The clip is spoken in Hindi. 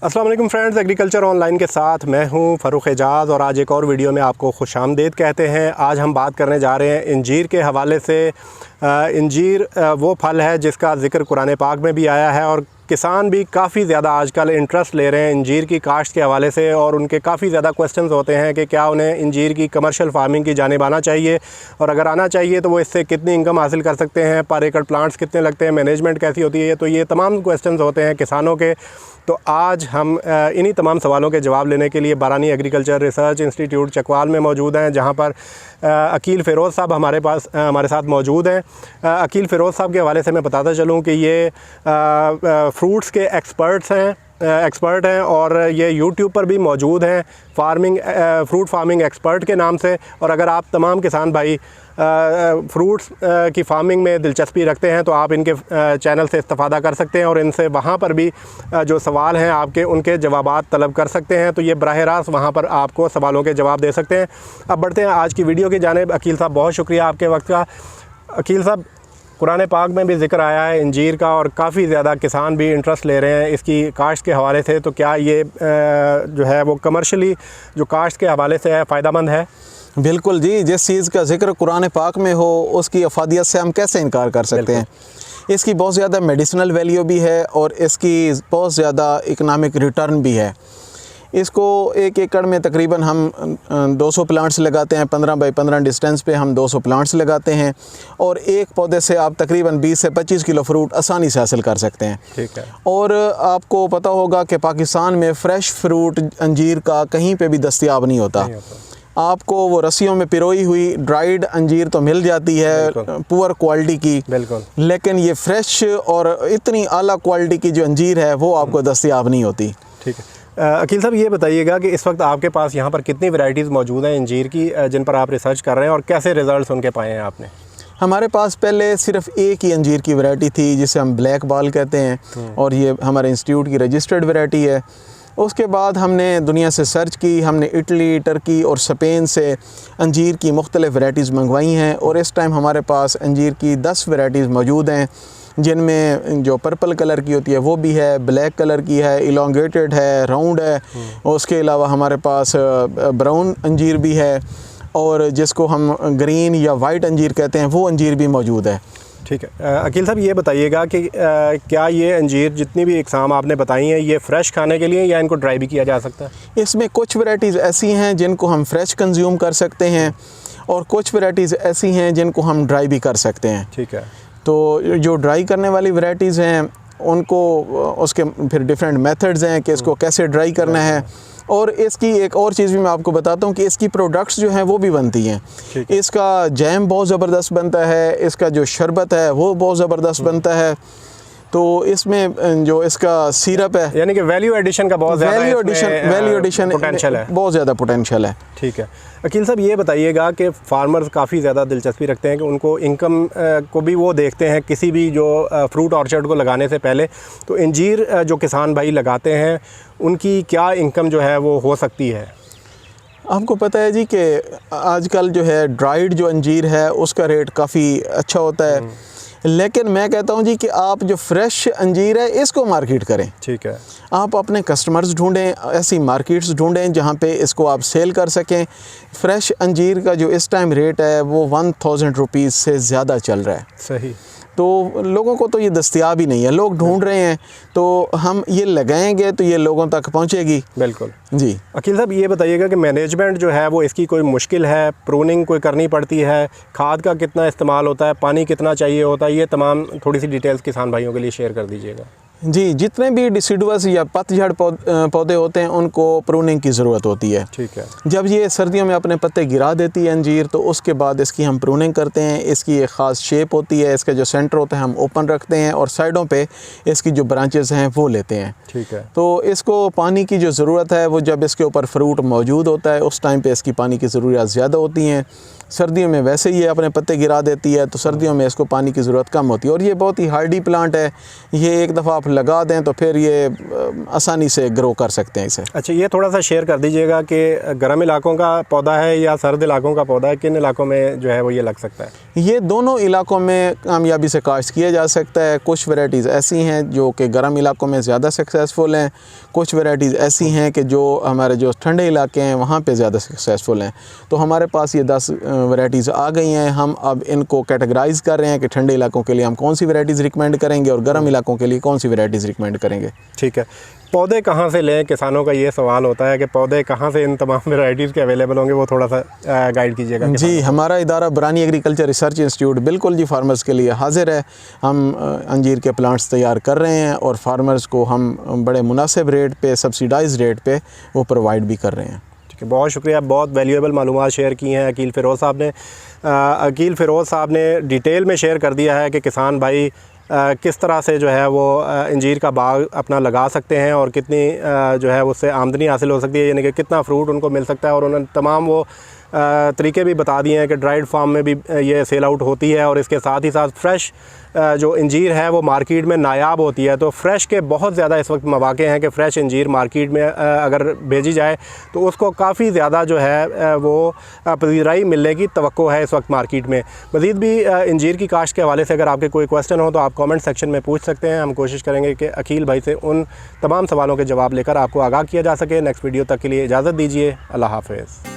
अस्सलाम वालेकुम फ्रेंड्स, एग्रीकल्चर ऑनलाइन के साथ मैं हूं फ़ारूक एजाज़ और आज एक और वीडियो में आपको खुशामदीद कहते हैं। आज हम बात करने जा रहे हैं इंजीर के हवाले से। इंजीर वो फल है जिसका ज़िक्र कुरान पाक में भी आया है और किसान भी काफ़ी ज़्यादा आजकल इंटरेस्ट ले रहे हैं इंजीर की काश्त के हवाले से और उनके काफ़ी ज़्यादा क्वेश्चंस होते हैं कि क्या उन्हें इंजीर की कमर्शियल फार्मिंग की जानिब आना चाहिए और अगर आना चाहिए तो वो इससे कितनी इनकम हासिल कर सकते हैं, पर एकड़ प्लांट्स कितने लगते हैं, मैनेजमेंट कैसी होती है। तो ये तमाम क्वेश्चंस होते हैं किसानों के। तो आज हम इन्हीं तमाम सवालों के जवाब लेने के लिए बारानी एग्रीकल्चर रिसर्च इंस्टीट्यूट चकवाल में मौजूद हैं, जहां पर अकील फ़िरोज़ साहब हमारे साथ मौजूद हैं। अकील फ़िरोज़ साहब के हवाले से मैं बताता चलूं कि ये फ्रूट्स के एक्सपर्ट हैं और ये यूट्यूब पर भी मौजूद हैं फ्रूट फार्मिंग एक्सपर्ट के नाम से। और अगर आप तमाम किसान भाई फ्रूट्स की फार्मिंग में दिलचस्पी रखते हैं तो आप इनके चैनल से इस्तेफ़ादा कर सकते हैं और इनसे वहाँ पर भी जो सवाल हैं आपके उनके जवाबात तलब कर सकते हैं। तो ये बराह रास्त वहाँ पर आपको सवालों के जवाब दे सकते हैं। अब बढ़ते हैं आज की वीडियो की जानिब। अकील साहब, बहुत शुक्रिया आपके वक्त का। अकील साहब, कुरान पाक में भी ज़िक्र आया है इंजीर का और काफ़ी ज़्यादा किसान भी इंटरेस्ट ले रहे हैं इसकी काश्त के हवाले से। तो क्या ये जो है वो कमर्शली जो काश्त के हवाले से है फ़ायदेमंद है? बिल्कुल जी, जिस चीज़ का ज़िक्र कुरान पाक में हो उसकी अफादियत से हम कैसे इनकार कर सकते हैं। इसकी बहुत ज़्यादा मेडिसिनल वैल्यू भी है और इसकी बहुत ज़्यादा इकनॉमिक रिटर्न भी है। इसको एक एकड़ में तकरीबन हम 200 प्लांट्स लगाते हैं। 15 बाई 15 डिस्टेंस पे हम 200 प्लांट्स लगाते हैं और एक पौधे से आप तकरीबन 20 से 25 किलो फ्रूट आसानी से हासिल कर सकते हैं। ठीक है। और आपको पता होगा कि पाकिस्तान में फ़्रेश फ्रूट अंजीर का कहीं पे भी दस्तयाब नहीं होता। आपको वो रस्सियों में पिरोई हुई ड्राइड अंजीर तो मिल जाती है पुअर क्वालिटी की, बिल्कुल, लेकिन ये फ्रेश और इतनी आला क्वालिटी की जो अंजीर है वो आपको दस्तयाब नहीं होती। ठीक है। अकील साहब, ये बताइएगा कि इस वक्त आपके पास यहाँ पर कितनी वैरायटीज़ मौजूद हैं इंजीर की जिन पर आप रिसर्च कर रहे हैं और कैसे रिज़ल्ट्स उनके पाए हैं आपने? हमारे पास पहले सिर्फ एक ही अंजीर की वैरायटी थी जिसे हम ब्लैक बाल कहते हैं और ये हमारे इंस्टीट्यूट की रजिस्टर्ड वैरायटी है। उसके बाद हमने दुनिया से सर्च की, हमने इटली, टर्की और स्पेन से अंजीर की मुख्तलिफ़ वैरायटीज़ मंगवाई हैं और इस टाइम हमारे पास अंजीर की 10 वैरायटीज़ मौजूद हैं, जिनमें जो पर्पल कलर की होती है वो भी है, ब्लैक कलर की है, इलोंगेटेड है, राउंड है। और उसके अलावा हमारे पास ब्राउन अंजीर भी है और जिसको हम ग्रीन या वाइट अंजीर कहते हैं वो अंजीर भी मौजूद है। ठीक है। अकील साहब, ये बताइएगा कि क्या ये अंजीर जितनी भी इकसाम आपने बताई हैं ये फ़्रेश खाने के लिए या इनको ड्राई भी किया जा सकता है? इसमें कुछ वैरायटीज़ ऐसी हैं जिनको हम फ्रेश कंज्यूम कर सकते हैं और कुछ वैरायटीज़ ऐसी हैं जिनको हम ड्राई भी कर सकते हैं। ठीक है। तो जो ड्राई करने वाली वैरायटीज़ हैं उनको उसके फिर डिफरेंट मेथड्स हैं कि इसको कैसे ड्राई करना है। और इसकी एक और चीज़ भी मैं आपको बताता हूँ कि इसकी प्रोडक्ट्स जो हैं वो भी बनती हैं। इसका जैम बहुत ज़बरदस्त बनता है, इसका जो शरबत है वो बहुत ज़बरदस्त बनता है। तो इसमें जो इसका सिरप है, यानी कि वैल्यू एडिशन का बहुत ज़्यादा वैल्यू एडिशन पोटेंशियल है, बहुत ज़्यादा पोटेंशियल है। ठीक है। अकील साहब, ये बताइएगा कि फार्मर्स काफ़ी ज़्यादा दिलचस्पी रखते हैं कि उनको इनकम को भी वो देखते हैं किसी भी जो फ्रूट ऑर्चर्ड को लगाने से पहले। तो इंजीर जो किसान भाई लगाते हैं उनकी क्या इनकम जो है वो हो सकती है? आपको पता है जी कि आजकल जो है ड्राइड जो अंजीर है उसका रेट काफ़ी अच्छा होता है, लेकिन मैं कहता हूं जी कि आप जो फ्रेश अंजीर है इसको मार्केट करें। ठीक है। आप अपने कस्टमर्स ढूंढें, ऐसी मार्केट्स ढूंढें जहां पे इसको आप सेल कर सकें। फ्रेश अंजीर का जो इस टाइम रेट है वो 1000 रुपीज़ से ज़्यादा चल रहा है। सही। तो लोगों को तो ये दस्तयाब ही नहीं है, लोग ढूंढ रहे हैं, तो हम ये लगाएंगे तो ये लोगों तक पहुंचेगी। बिल्कुल जी। अकील साहब, ये बताइएगा कि मैनेजमेंट जो है वो इसकी कोई मुश्किल है, प्रूनिंग कोई करनी पड़ती है, खाद का कितना इस्तेमाल होता है, पानी कितना चाहिए होता है, ये तमाम थोड़ी सी डिटेल्स किसान भाइयों के लिए शेयर कर दीजिएगा। जी, जितने भी डिसिडुअस या पतझड़ पौधे होते हैं उनको प्रूनिंग की ज़रूरत होती है। ठीक है। जब ये सर्दियों में अपने पत्ते गिरा देती है अंजीर तो उसके बाद इसकी हम प्रूनिंग करते हैं। इसकी एक ख़ास शेप होती है, इसका जो सेंटर होता है हम ओपन रखते हैं और साइडों पे इसकी जो ब्रांचेस हैं वो लेते हैं। ठीक है। तो इसको पानी की जो ज़रूरत है वो जब इसके ऊपर फ्रूट मौजूद होता है उस टाइम पे इसकी पानी की ज़रूरत ज़्यादा होती हैं। सर्दियों में वैसे ही ये अपने पत्ते गिरा देती है तो सर्दियों में इसको पानी की ज़रूरत कम होती है और ये बहुत ही हार्डी प्लांट है। ये एक दफ़ा आप लगा दें तो फिर ये आसानी से ग्रो कर सकते हैं इसे। अच्छा, ये थोड़ा सा शेयर कर दीजिएगा कि गर्म इलाकों का पौधा है या सर्द इलाकों का पौधा है, किन इलाकों में जो है वो ये लग सकता है? ये दोनों इलाकों में कामयाबी से काश्त किया जा सकता है। कुछ वैरायटीज़ ऐसी हैं जो कि गर्म इलाकों में ज़्यादा सक्सेसफुल हैं, कुछ वैरायटीज़ ऐसी हैं कि जो हमारे जो ठंडे इलाके हैं वहाँ पे ज़्यादा सक्सेसफुल हैं। तो हमारे पास ये 10 वैरायटीज़ आ गई हैं। हम अब इनको कैटेगराइज़ कर रहे हैं कि ठंडे इलाकों के लिए हम कौन सी वैरायटीज़ रिकमेंड करेंगे और गर्म इलाकों के लिए कौन सी वैरायटीज़ रिकमेंड करेंगे। ठीक है, पौधे कहाँ से लें? किसानों का ये सवाल होता है कि पौधे कहाँ से इन तमाम वैरायटीज़ के अवेलेबल होंगे, वो थोड़ा सा गाइड कीजिएगा। जी, हमारा इदारा बरानी एग्रीकल्चर रिसर्च इंस्टीट्यूट बिल्कुल जी फार्मर्स के लिए हाजिर है। हम अंजीर के प्लांट्स तैयार कर रहे हैं और फार्मर्स को हम बड़े मुनासिब रेट पे, सब्सिडाइज रेट पे वो प्रोवाइड भी कर रहे हैं। ठीक है, बहुत शुक्रिया, बहुत वैल्यूएबल मालूमात शेयर की हैं अकील फ़िरोज़ साहब ने। अकील फ़िरोज़ साहब ने डिटेल में शेयर कर दिया है कि किसान भाई किस तरह से जो है वो अंजीर का बाग अपना लगा सकते हैं और कितनी जो है उससे आमदनी हासिल हो सकती है, यानी कि कितना फ्रूट उनको मिल सकता है। और उन्होंने तमाम वो तरीके भी बता दिए हैं कि ड्राइड फार्म में भी ये सेल आउट होती है और इसके साथ ही साथ फ्रेश जो अंजीर है वो मार्केट में नायाब होती है। तो फ्रेश के बहुत ज़्यादा इस वक्त मौके हैं कि फ़्रेश अंजीर मार्केट में अगर भेजी जाए तो उसको काफ़ी ज़्यादा जो है वो पजीराई मिलने की तवक्को है इस वक्त मार्केट में। मज़ीद भी अंजीर की काश्त के हवाले से अगर आपके कोई क्वेश्चन हो तो आप कमेंट सेक्शन में पूछ सकते हैं। हम कोशिश करेंगे कि अकील भाई से उन तमाम सवालों के जवाब लेकर आपको आगाह किया जा सके। नेक्स्ट वीडियो तक के लिए इजाज़त दीजिए। अल्लाह हाफ़िज़।